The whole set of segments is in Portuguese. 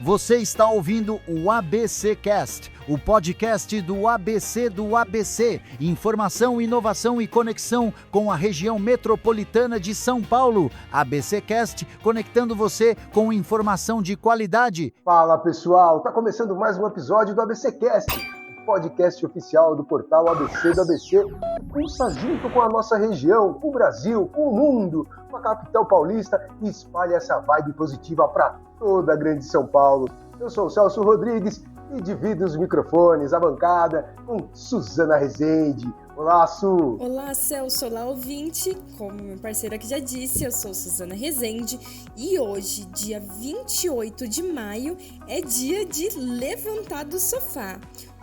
Você está ouvindo o ABC Cast, o podcast do ABC. Informação, inovação e conexão com a região metropolitana de São Paulo. ABC Cast, conectando você com informação de qualidade. Fala pessoal, tá começando mais um episódio do ABC Cast, o podcast oficial do portal ABC do ABC, que pulsa junto com a nossa região, com o Brasil, com o mundo, com a capital paulista e espalha essa vibe positiva para toda a grande São Paulo. Eu sou o Celso Rodrigues e divido os microfones, a bancada, com Suzana Rezende. Olá, Su! Olá, Celso, olá, ouvinte. Como minha parceira aqui já disse, eu sou Suzana Rezende e hoje, dia 28 de maio, é dia de levantar do sofá.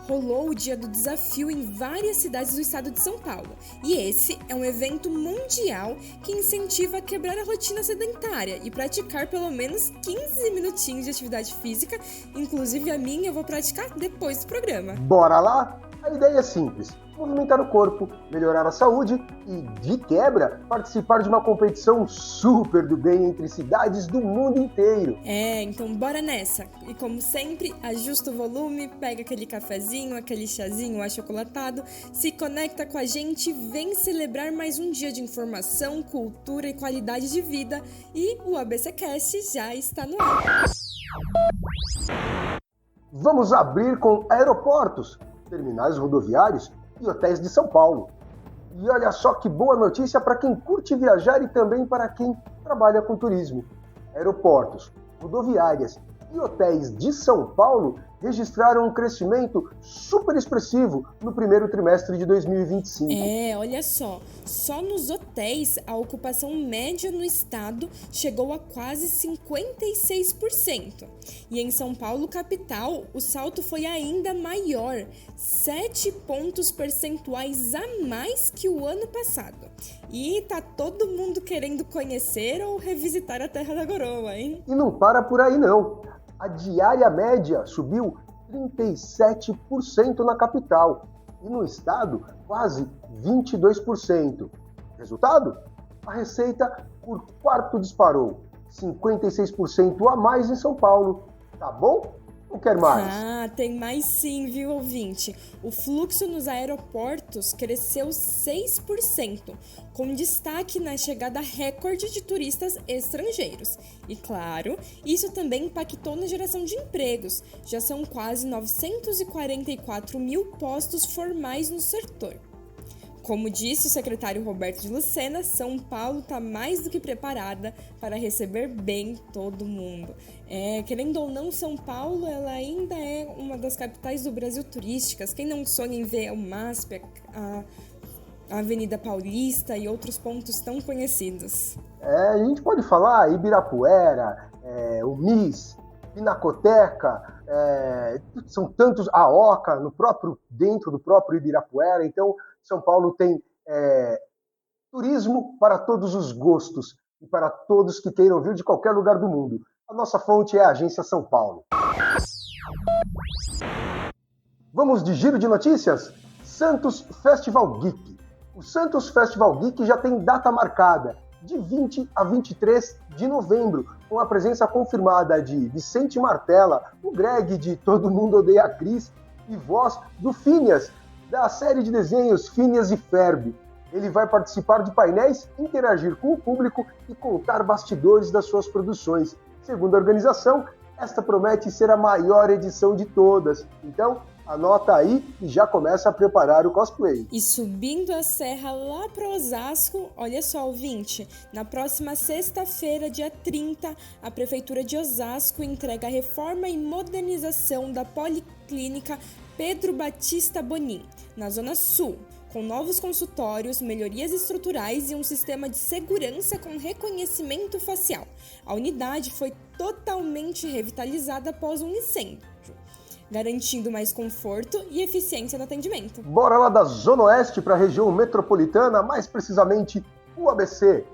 Rolou o Dia do Desafio em várias cidades do estado de São Paulo. E esse é um evento mundial que incentiva a quebrar a rotina sedentária e praticar pelo menos 15 minutinhos de atividade física. Inclusive a minha eu vou praticar depois do programa. Bora lá? A ideia é simples: movimentar o corpo, melhorar a saúde e, de quebra, participar de uma competição super do bem entre cidades do mundo inteiro. Então bora nessa. E como sempre, ajusta o volume, pega aquele cafezinho, aquele chazinho achocolatado, se conecta com a gente e vem celebrar mais um dia de informação, cultura e qualidade de vida. E o ABCcast já está no ar. Vamos abrir com aeroportos, terminais rodoviários e hotéis de São Paulo. E olha só que boa notícia para quem curte viajar e também para quem trabalha com turismo. Aeroportos, rodoviárias e hotéis de São Paulo registraram um crescimento super expressivo no primeiro trimestre de 2025. Olha só nos hotéis a ocupação média no estado chegou a quase 56%. E em São Paulo, capital, o salto foi ainda maior, 7 pontos percentuais a mais que o ano passado. E tá todo mundo querendo conhecer ou revisitar a Terra da Coroa, hein? E não para por aí não. A diária média subiu 37% na capital e no estado quase 22%. Resultado? A receita por quarto disparou, 56% a mais em São Paulo. Tá bom? Ou quer mais? Tem mais sim, viu, ouvinte? O fluxo nos aeroportos cresceu 6%, com destaque na chegada recorde de turistas estrangeiros. E claro, isso também impactou na geração de empregos. Já são quase 944 mil postos formais no setor. Como disse o secretário Roberto de Lucena, São Paulo está mais do que preparada para receber bem todo mundo. Querendo ou não, São Paulo ela ainda é uma das capitais do Brasil turísticas. Quem não sonha em ver o MASP, a Avenida Paulista e outros pontos tão conhecidos? A gente pode falar Ibirapuera, o MIS, Pinacoteca, são tantos, a Oca, dentro do próprio Ibirapuera. Então, São Paulo tem turismo para todos os gostos e para todos que queiram vir de qualquer lugar do mundo. A nossa fonte é a Agência São Paulo. Vamos de giro de notícias? Santos Festival Geek. O Santos Festival Geek já tem data marcada, de 20 a 23 de novembro, com a presença confirmada de Vicente Martella, o Greg de Todo Mundo Odeia a Cris e voz do Phineas, da série de desenhos Phineas e Ferb. Ele vai participar de painéis, interagir com o público e contar bastidores das suas produções. Segundo a organização, esta promete ser a maior edição de todas. Então, anota aí e já começa a preparar o cosplay. E subindo a serra lá para Osasco, olha só, ouvinte, na próxima sexta-feira, dia 30, a Prefeitura de Osasco entrega a reforma e modernização da Policlínica Pedro Batista Bonin, na Zona Sul, com novos consultórios, melhorias estruturais e um sistema de segurança com reconhecimento facial. A unidade foi totalmente revitalizada após um incêndio, garantindo mais conforto e eficiência no atendimento. Bora lá da Zona Oeste para a região metropolitana, mais precisamente o ABC.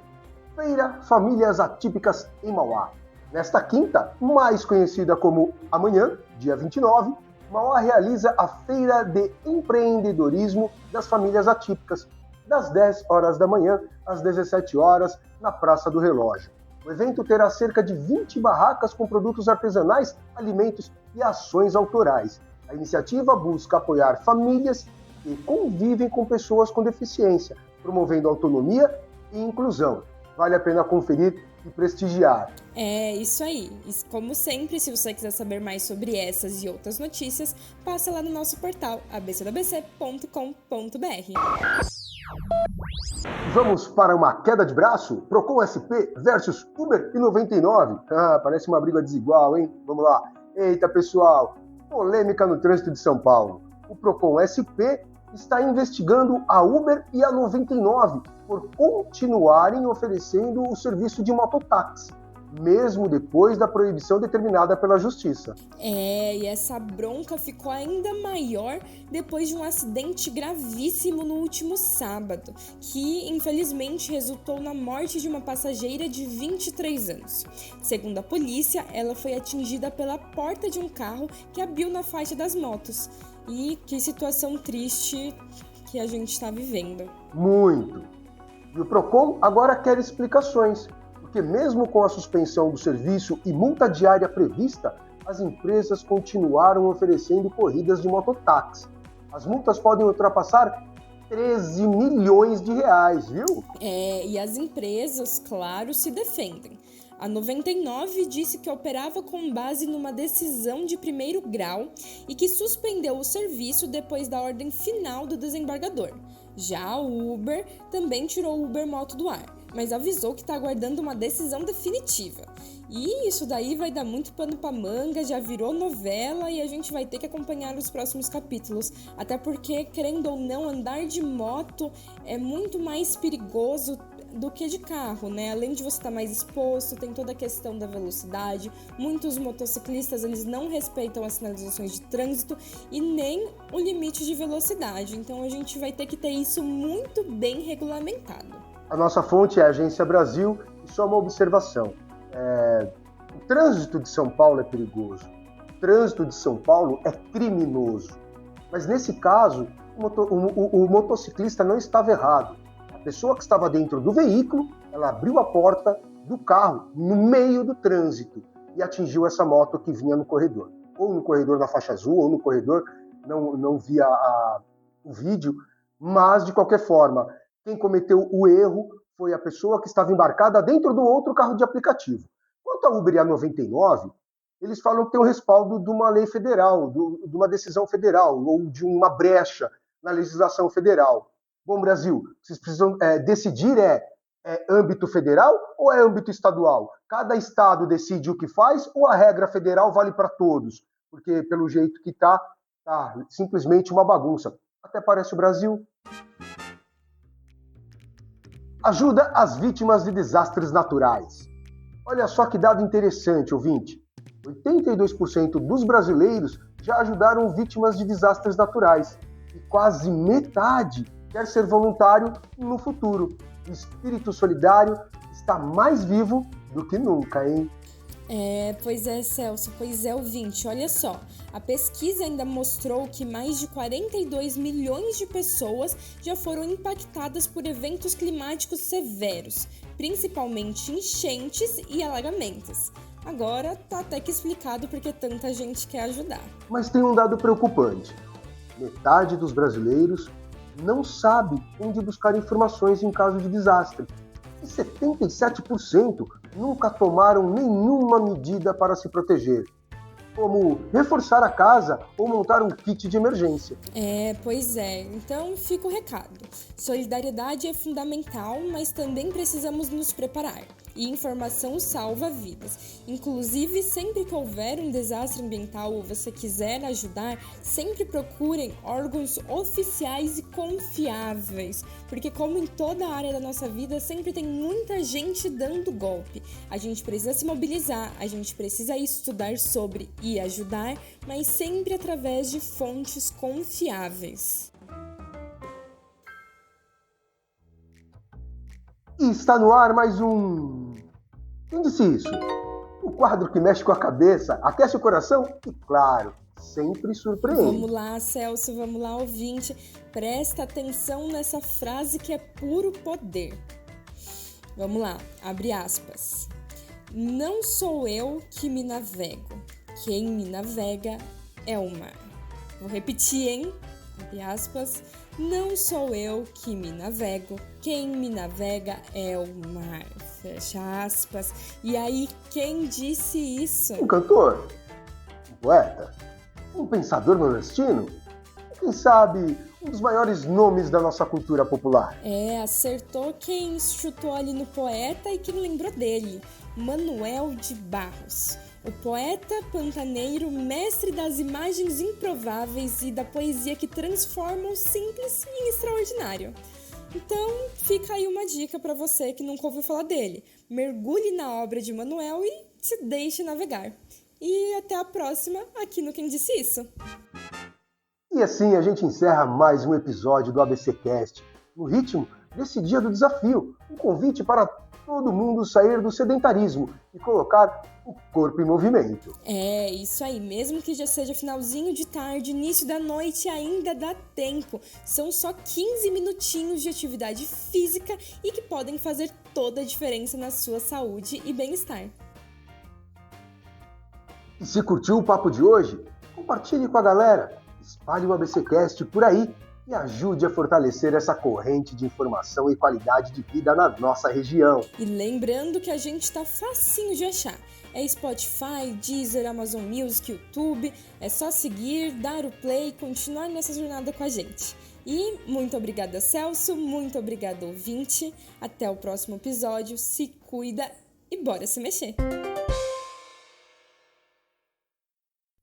Feira Famílias Atípicas em Mauá. Nesta quinta, mais conhecida como amanhã, dia 29, Mauá realiza a Feira de Empreendedorismo das Famílias Atípicas, das 10 horas da manhã às 17 horas, na Praça do Relógio. O evento terá cerca de 20 barracas com produtos artesanais, alimentos e ações autorais. A iniciativa busca apoiar famílias que convivem com pessoas com deficiência, promovendo autonomia e inclusão. Vale a pena conferir e prestigiar. É isso aí. E como sempre, se você quiser saber mais sobre essas e outras notícias, passa lá no nosso portal abcdabc.com.br. Vamos para uma queda de braço? Procon SP versus Uber e 99. Parece uma briga desigual, hein? Vamos lá. Eita, pessoal. Polêmica no trânsito de São Paulo. O Procon SP está investigando a Uber e a 99 por continuarem oferecendo o serviço de mototáxi, mesmo depois da proibição determinada pela Justiça. E essa bronca ficou ainda maior depois de um acidente gravíssimo no último sábado, que infelizmente resultou na morte de uma passageira de 23 anos. Segundo a polícia, ela foi atingida pela porta de um carro que abriu na faixa das motos. E que situação triste que a gente está vivendo. Muito. E o Procon agora quer explicações, porque mesmo com a suspensão do serviço e multa diária prevista, as empresas continuaram oferecendo corridas de mototáxi. As multas podem ultrapassar 13 milhões de reais, viu? E as empresas, claro, se defendem. A 99 disse que operava com base numa decisão de primeiro grau e que suspendeu o serviço depois da ordem final do desembargador. Já o Uber também tirou o Uber Moto do ar, mas avisou que está aguardando uma decisão definitiva. E isso daí vai dar muito pano pra manga, já virou novela e a gente vai ter que acompanhar os próximos capítulos. Até porque, querendo ou não, andar de moto é muito mais perigoso do que de carro, né? Além de você estar mais exposto, tem toda a questão da velocidade. Muitos motociclistas, eles não respeitam as sinalizações de trânsito e nem o limite de velocidade. Então a gente vai ter que ter isso muito bem regulamentado. A nossa fonte é a Agência Brasil e só uma observação. O trânsito de São Paulo é perigoso. O trânsito de São Paulo é criminoso. Mas nesse caso, o motociclista não estava errado. A pessoa que estava dentro do veículo, ela abriu a porta do carro no meio do trânsito e atingiu essa moto que vinha no corredor. Ou no corredor na faixa azul, ou no corredor, não via o vídeo, mas de qualquer forma, quem cometeu o erro foi a pessoa que estava embarcada dentro do outro carro de aplicativo. Quanto a Uber e a 99, eles falam que tem o respaldo de uma lei federal, de uma decisão federal, ou de uma brecha na legislação federal. Bom, Brasil, vocês precisam decidir âmbito federal ou é âmbito estadual? Cada estado decide o que faz ou a regra federal vale para todos? Porque pelo jeito que tá simplesmente uma bagunça. Até parece o Brasil. Ajuda às vítimas de desastres naturais. Olha só que dado interessante, ouvinte. 82% dos brasileiros já ajudaram vítimas de desastres naturais. E quase metade quer ser voluntário no futuro. O espírito solidário está mais vivo do que nunca, hein? Pois é, Celso, pois é, ouvinte, olha só. A pesquisa ainda mostrou que mais de 42 milhões de pessoas já foram impactadas por eventos climáticos severos, principalmente enchentes e alagamentos. Agora tá até que explicado porque tanta gente quer ajudar. Mas tem um dado preocupante. Metade dos brasileiros não sabe onde buscar informações em caso de desastre. E 77% nunca tomaram nenhuma medida para se proteger, como reforçar a casa ou montar um kit de emergência. Pois é. Então fica o recado. Solidariedade é fundamental, mas também precisamos nos preparar. E informação salva vidas. Inclusive, sempre que houver um desastre ambiental ou você quiser ajudar, sempre procurem órgãos oficiais e confiáveis. Porque como em toda a área da nossa vida, sempre tem muita gente dando golpe. A gente precisa se mobilizar, a gente precisa estudar sobre e ajudar, mas sempre através de fontes confiáveis. E está no ar mais um... Quem disse isso? O quadro que mexe com a cabeça, aquece o coração e, claro, sempre surpreende. Vamos lá, Celso, vamos lá, ouvinte. Presta atenção nessa frase que é puro poder. Vamos lá, abre aspas. Não sou eu que me navego, quem me navega é o mar. Vou repetir, hein? Abre aspas. Não sou eu que me navego, quem me navega é o mar. Fecha aspas. E aí, quem disse isso? Um cantor? Um poeta? Um pensador nordestino? Quem sabe, um dos maiores nomes da nossa cultura popular? Acertou quem chutou ali no poeta e quem lembrou dele. Manuel de Barros. O poeta pantaneiro, mestre das imagens improváveis e da poesia que transforma o simples em extraordinário. Então, fica aí uma dica para você que nunca ouviu falar dele. Mergulhe na obra de Manuel e se deixe navegar. E até a próxima aqui no Quem Disse Isso. E assim a gente encerra mais um episódio do ABCcast, no ritmo desse dia do desafio, um convite para todo mundo sair do sedentarismo e colocar o corpo em movimento. Isso aí, mesmo que já seja finalzinho de tarde, início da noite, ainda dá tempo. São só 15 minutinhos de atividade física e que podem fazer toda a diferença na sua saúde e bem-estar. E se curtiu o papo de hoje, compartilhe com a galera, espalhe o ABCcast por aí e ajude a fortalecer essa corrente de informação e qualidade de vida na nossa região. E lembrando que a gente tá facinho de achar. É Spotify, Deezer, Amazon Music, YouTube. É só seguir, dar o play e continuar nessa jornada com a gente. E muito obrigada, Celso. Muito obrigada, ouvinte. Até o próximo episódio. Se cuida e bora se mexer.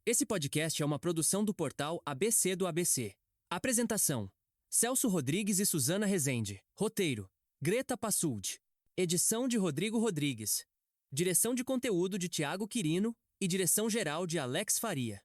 Esse podcast é uma produção do portal ABC do ABC. Apresentação: Celso Rodrigues e Suzana Rezende. Roteiro: Greta Passuldi. Edição de Rodrigo Rodrigues. Direção de conteúdo de Tiago Quirino e direção geral de Alex Faria.